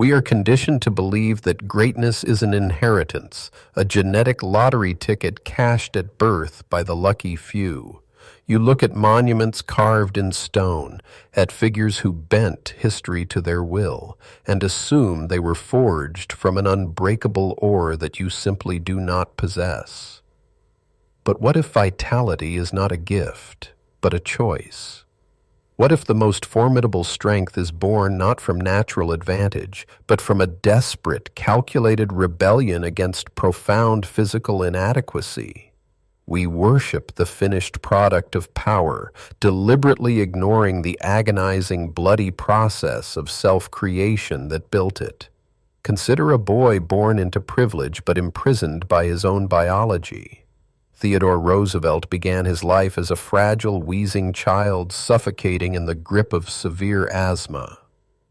We are conditioned to believe that greatness is an inheritance, a genetic lottery ticket cashed at birth by the lucky few. You look at monuments carved in stone, at figures who bent history to their will, and assume they were forged from an unbreakable ore that you simply do not possess. But what if vitality is not a gift, but a choice? What if the most formidable strength is born not from natural advantage, but from a desperate, calculated rebellion against profound physical inadequacy? We worship the finished product of power, deliberately ignoring the agonizing, bloody process of self-creation that built it. Consider a boy born into privilege but imprisoned by his own biology. Theodore Roosevelt began his life as a fragile, wheezing child suffocating in the grip of severe asthma.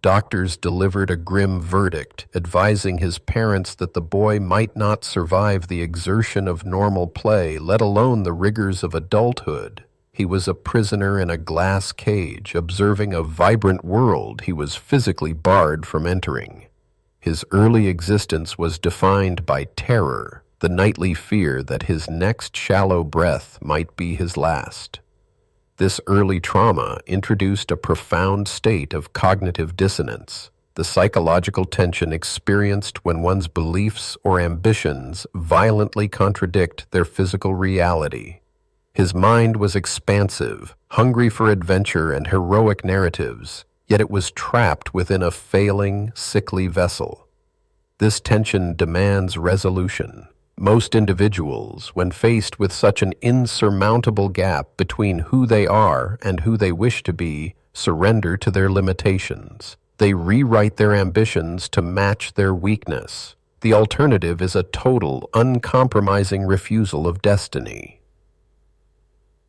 Doctors delivered a grim verdict, advising his parents that the boy might not survive the exertion of normal play, let alone the rigors of adulthood. He was a prisoner in a glass cage, observing a vibrant world he was physically barred from entering. His early existence was defined by terror, the nightly fear that his next shallow breath might be his last. This early trauma introduced a profound state of cognitive dissonance, the psychological tension experienced when one's beliefs or ambitions violently contradict their physical reality. His mind was expansive, hungry for adventure and heroic narratives, yet it was trapped within a failing, sickly vessel. This tension demands resolution. Most individuals, when faced with such an insurmountable gap between who they are and who they wish to be, surrender to their limitations. They rewrite their ambitions to match their weakness. The alternative is a total, uncompromising refusal of destiny.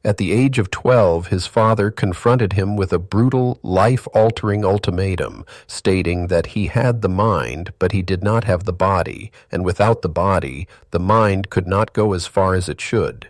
At the age of 12, his father confronted him with a brutal, life-altering ultimatum, stating that he had the mind, but he did not have the body, and without the body, the mind could not go as far as it should.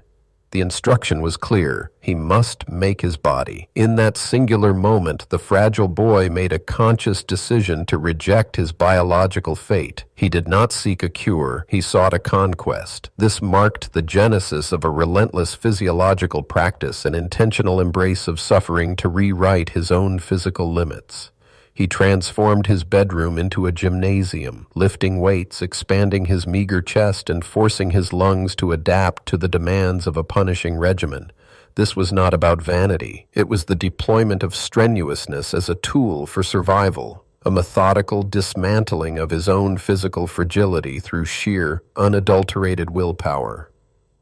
The instruction was clear. He must make his body. In that singular moment, the fragile boy made a conscious decision to reject his biological fate. He did not seek a cure. He sought a conquest. This marked the genesis of a relentless physiological practice, an intentional embrace of suffering to rewrite his own physical limits. He transformed his bedroom into a gymnasium, lifting weights, expanding his meager chest, and forcing his lungs to adapt to the demands of a punishing regimen. This was not about vanity. It was the deployment of strenuousness as a tool for survival, a methodical dismantling of his own physical fragility through sheer, unadulterated willpower.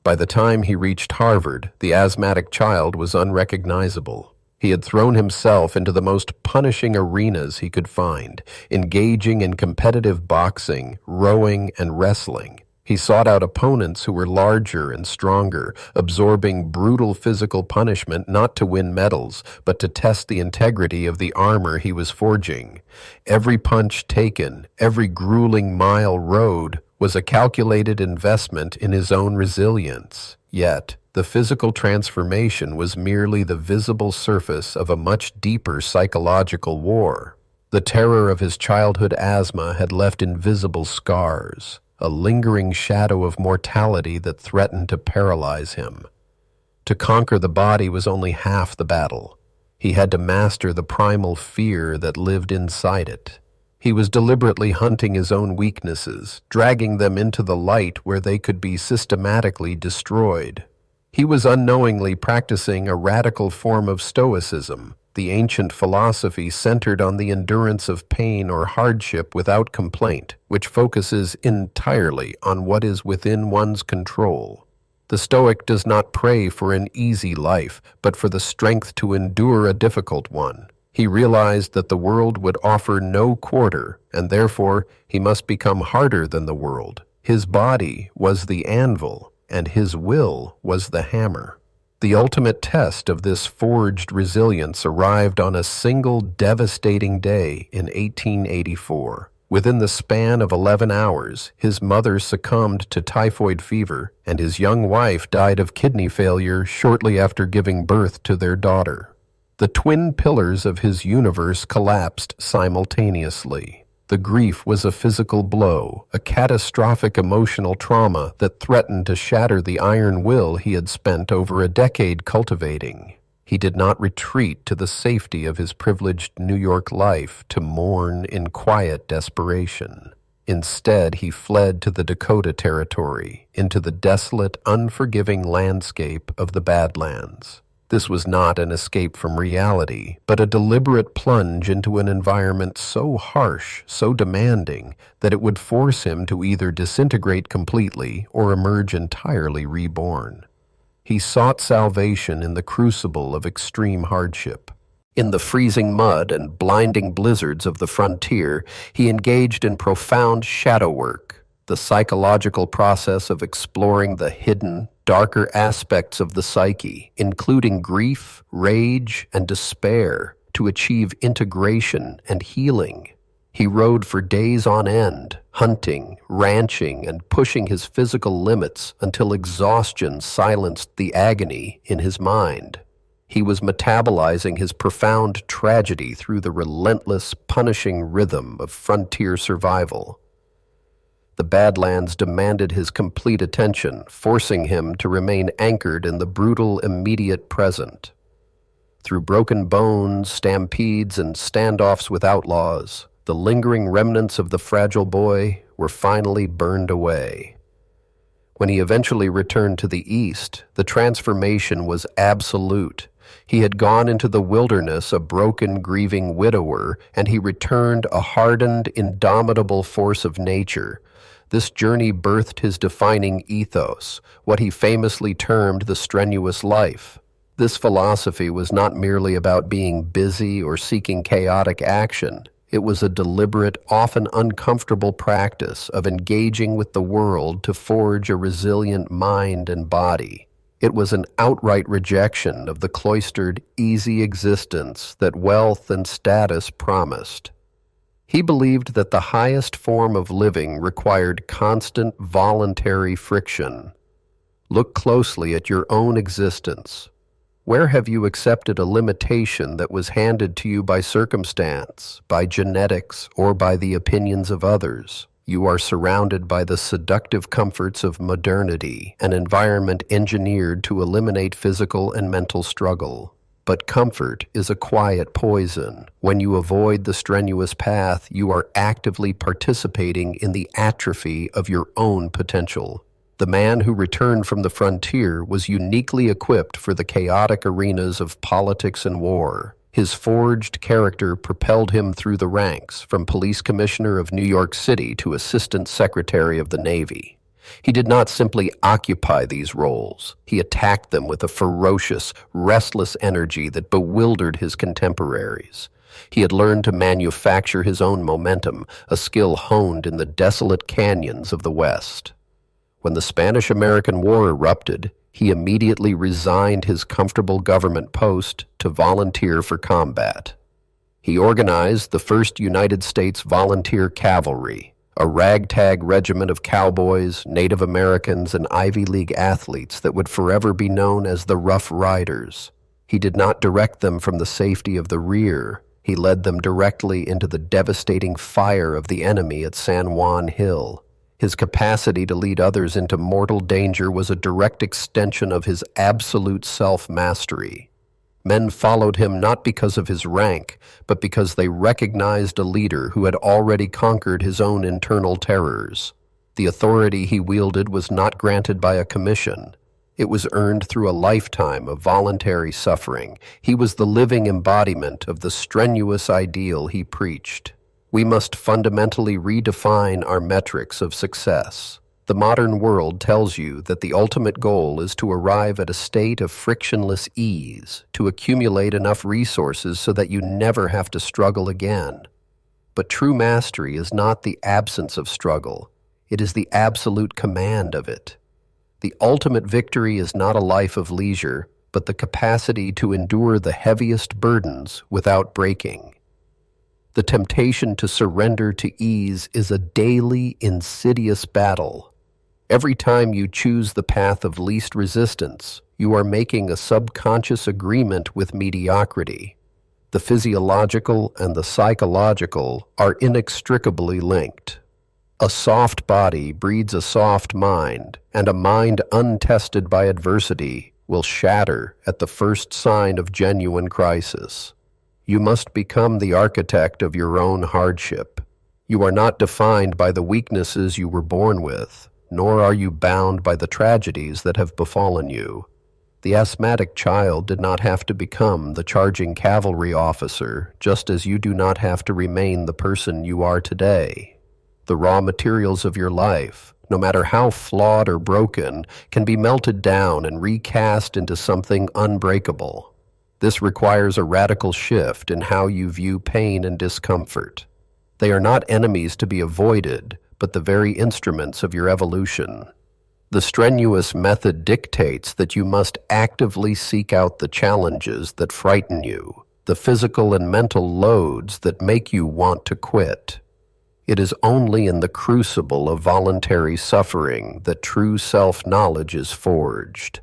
By the time he reached Harvard, the asthmatic child was unrecognizable. He had thrown himself into the most punishing arenas he could find, engaging in competitive boxing, rowing, and wrestling. He sought out opponents who were larger and stronger, absorbing brutal physical punishment not to win medals, but to test the integrity of the armor he was forging. Every punch taken, every grueling mile rowed, was a calculated investment in his own resilience. Yet, the physical transformation was merely the visible surface of a much deeper psychological war. The terror of his childhood asthma had left invisible scars, a lingering shadow of mortality that threatened to paralyze him. To conquer the body was only half the battle. He had to master the primal fear that lived inside it. He was deliberately hunting his own weaknesses, dragging them into the light where they could be systematically destroyed. He was unknowingly practicing a radical form of Stoicism, the ancient philosophy centered on the endurance of pain or hardship without complaint, which focuses entirely on what is within one's control. The Stoic does not pray for an easy life, but for the strength to endure a difficult one. He realized that the world would offer no quarter, and therefore he must become harder than the world. His body was the anvil, and his will was the hammer. The ultimate test of this forged resilience arrived on a single devastating day in 1884. Within the span of 11 hours, his mother succumbed to typhoid fever, and his young wife died of kidney failure shortly after giving birth to their daughter. The twin pillars of his universe collapsed simultaneously. The grief was a physical blow, a catastrophic emotional trauma that threatened to shatter the iron will he had spent over a decade cultivating. He did not retreat to the safety of his privileged New York life to mourn in quiet desperation. Instead, he fled to the Dakota Territory, into the desolate, unforgiving landscape of the Badlands. This was not an escape from reality, but a deliberate plunge into an environment so harsh, so demanding, that it would force him to either disintegrate completely or emerge entirely reborn. He sought salvation in the crucible of extreme hardship. In the freezing mud and blinding blizzards of the frontier, he engaged in profound shadow work, the psychological process of exploring the hidden, darker aspects of the psyche, including grief, rage, and despair, to achieve integration and healing. He rode for days on end, hunting, ranching, and pushing his physical limits until exhaustion silenced the agony in his mind. He was metabolizing his profound tragedy through the relentless, punishing rhythm of frontier survival. The Badlands demanded his complete attention, forcing him to remain anchored in the brutal, immediate present. Through broken bones, stampedes, and standoffs with outlaws, the lingering remnants of the fragile boy were finally burned away. When he eventually returned to the east, the transformation was absolute. He had gone into the wilderness a broken, grieving widower, and he returned a hardened, indomitable force of nature. This journey birthed his defining ethos, what he famously termed the strenuous life. This philosophy was not merely about being busy or seeking chaotic action. It was a deliberate, often uncomfortable practice of engaging with the world to forge a resilient mind and body. It was an outright rejection of the cloistered, easy existence that wealth and status promised. He believed that the highest form of living required constant, voluntary friction. Look closely at your own existence. Where have you accepted a limitation that was handed to you by circumstance, by genetics, or by the opinions of others? You are surrounded by the seductive comforts of modernity, an environment engineered to eliminate physical and mental struggle. But comfort is a quiet poison. When you avoid the strenuous path, you are actively participating in the atrophy of your own potential. The man who returned from the frontier was uniquely equipped for the chaotic arenas of politics and war. His forged character propelled him through the ranks, from police commissioner of New York City to assistant secretary of the Navy. He did not simply occupy these roles. He attacked them with a ferocious, restless energy that bewildered his contemporaries. He had learned to manufacture his own momentum, a skill honed in the desolate canyons of the West. When the Spanish-American War erupted, he immediately resigned his comfortable government post to volunteer for combat. He organized the 1st United States Volunteer Cavalry, a ragtag regiment of cowboys, Native Americans, and Ivy League athletes that would forever be known as the Rough Riders. He did not direct them from the safety of the rear. He led them directly into the devastating fire of the enemy at San Juan Hill. His capacity to lead others into mortal danger was a direct extension of his absolute self-mastery. Men followed him not because of his rank, but because they recognized a leader who had already conquered his own internal terrors. The authority he wielded was not granted by a commission. It was earned through a lifetime of voluntary suffering. He was the living embodiment of the strenuous ideal he preached. We must fundamentally redefine our metrics of success. The modern world tells you that the ultimate goal is to arrive at a state of frictionless ease, to accumulate enough resources so that you never have to struggle again. But true mastery is not the absence of struggle. It is the absolute command of it. The ultimate victory is not a life of leisure, but the capacity to endure the heaviest burdens without breaking. The temptation to surrender to ease is a daily, insidious battle. Every time you choose the path of least resistance, you are making a subconscious agreement with mediocrity. The physiological and the psychological are inextricably linked. A soft body breeds a soft mind, and a mind untested by adversity will shatter at the first sign of genuine crisis. You must become the architect of your own hardship. You are not defined by the weaknesses you were born with, nor are you bound by the tragedies that have befallen you. The asthmatic child did not have to become the charging cavalry officer, just as you do not have to remain the person you are today. The raw materials of your life, no matter how flawed or broken, can be melted down and recast into something unbreakable. This requires a radical shift in how you view pain and discomfort. They are not enemies to be avoided, but the very instruments of your evolution. The strenuous method dictates that you must actively seek out the challenges that frighten you, the physical and mental loads that make you want to quit. It is only in the crucible of voluntary suffering that true self-knowledge is forged.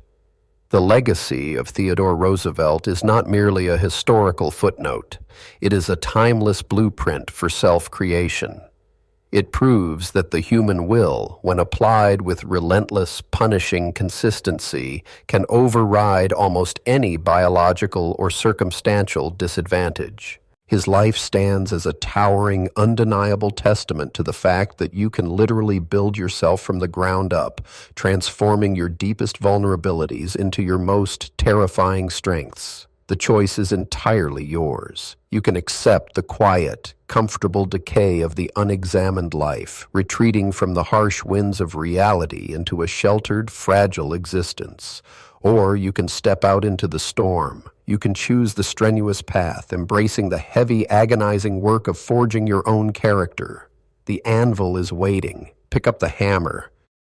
The legacy of Theodore Roosevelt is not merely a historical footnote. It is a timeless blueprint for self-creation. It proves that the human will, when applied with relentless, punishing consistency, can override almost any biological or circumstantial disadvantage. His life stands as a towering, undeniable testament to the fact that you can literally build yourself from the ground up, transforming your deepest vulnerabilities into your most terrifying strengths. The choice is entirely yours. You can accept the quiet, comfortable decay of the unexamined life, retreating from the harsh winds of reality into a sheltered, fragile existence. Or you can step out into the storm. You can choose the strenuous path, embracing the heavy, agonizing work of forging your own character. The anvil is waiting. Pick up the hammer.